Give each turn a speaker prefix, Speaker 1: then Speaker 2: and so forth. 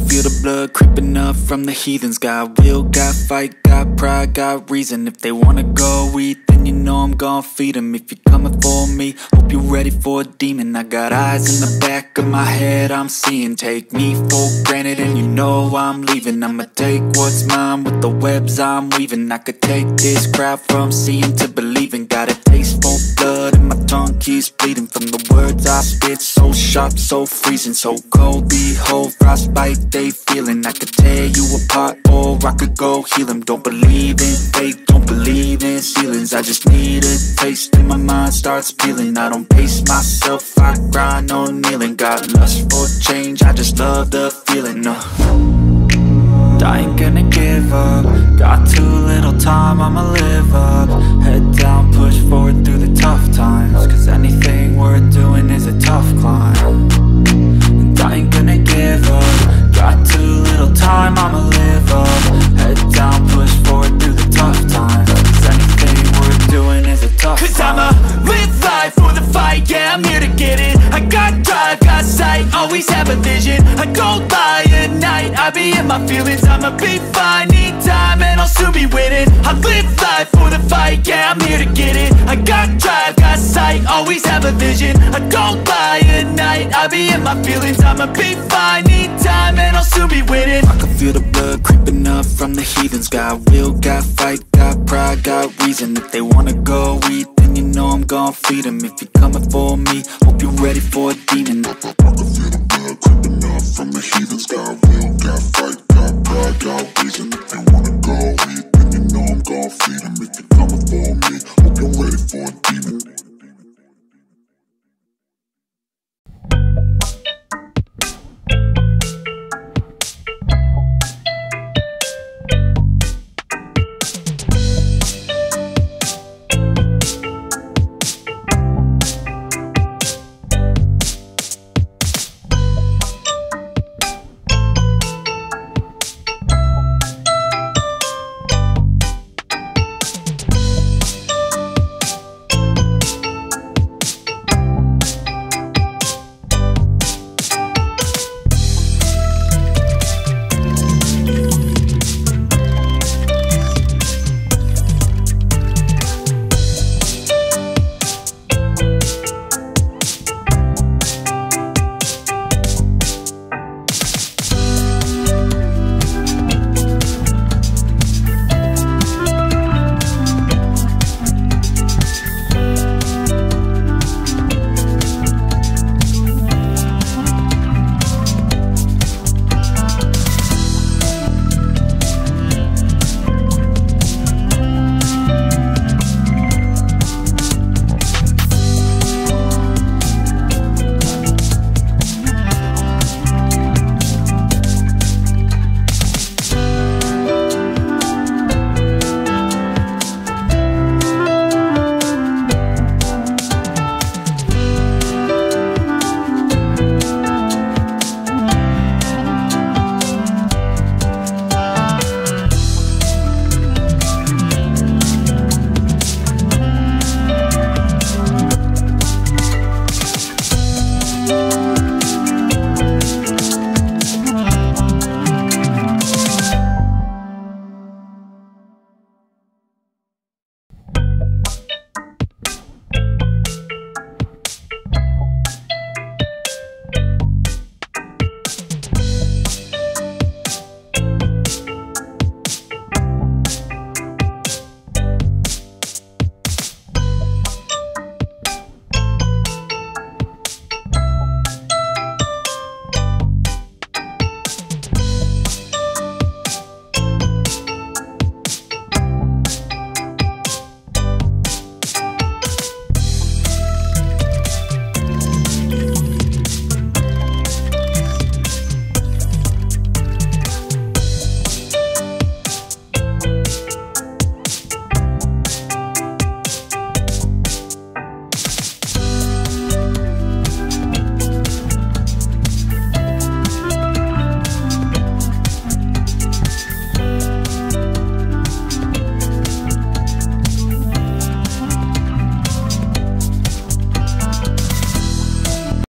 Speaker 1: feel the blood creeping up from the heathens. Got will, got fight, got pride, got reason. If they wanna go eat, then you know I'm gon' feed them. If you're coming for me, hope you're ready for a demon. I got eyes in the back of my head, I'm seeing. Take me for granted and you know I'm leaving. I'ma take what's mine with the webs I'm weaving. I could take this crowd from seeing to believing. Got a taste for blood and my tongue keeps bleeding from the words I spit. So sharp, so freezing, so cold. Behold, frostbite they feeling. I could tear you apart or I could go heal them. Don't believe in fate, don't believe in ceilings. I just need a taste and my mind starts peeling. I don't pace myself, I grind on kneeling. Got lust for change, I just love the feeling. I ain't gonna give up. Got too little time, I'ma live up. Head down, push forward through the tough times. Cause anything worth doing is a tough climb. And I ain't gonna give up. Got too little time, I'ma live up. Head down, push forward through the tough times. Cause anything worth doing is a tough climb. Cause I'ma live life for the fight, yeah, I'm here to get it. I got drive, got sight, always have a vision. I don't lie at night, I be in my feelings. I'ma be fine, need time and I'll soon be winning. I live life for the fight, yeah, I'm here to get it. I got drive, got sight, always have a vision. I don't lie at night, I be in my feelings. I'ma be fine, need time and I'll soon be winning. I can feel the blood creeping up from the heathens. Got will, got fight, got pride, got reason. If they wanna go eat, then you know I'm gon' feed them. If you're coming for me, hope you're ready for a demon. I can feel the blood creeping up from the heathens.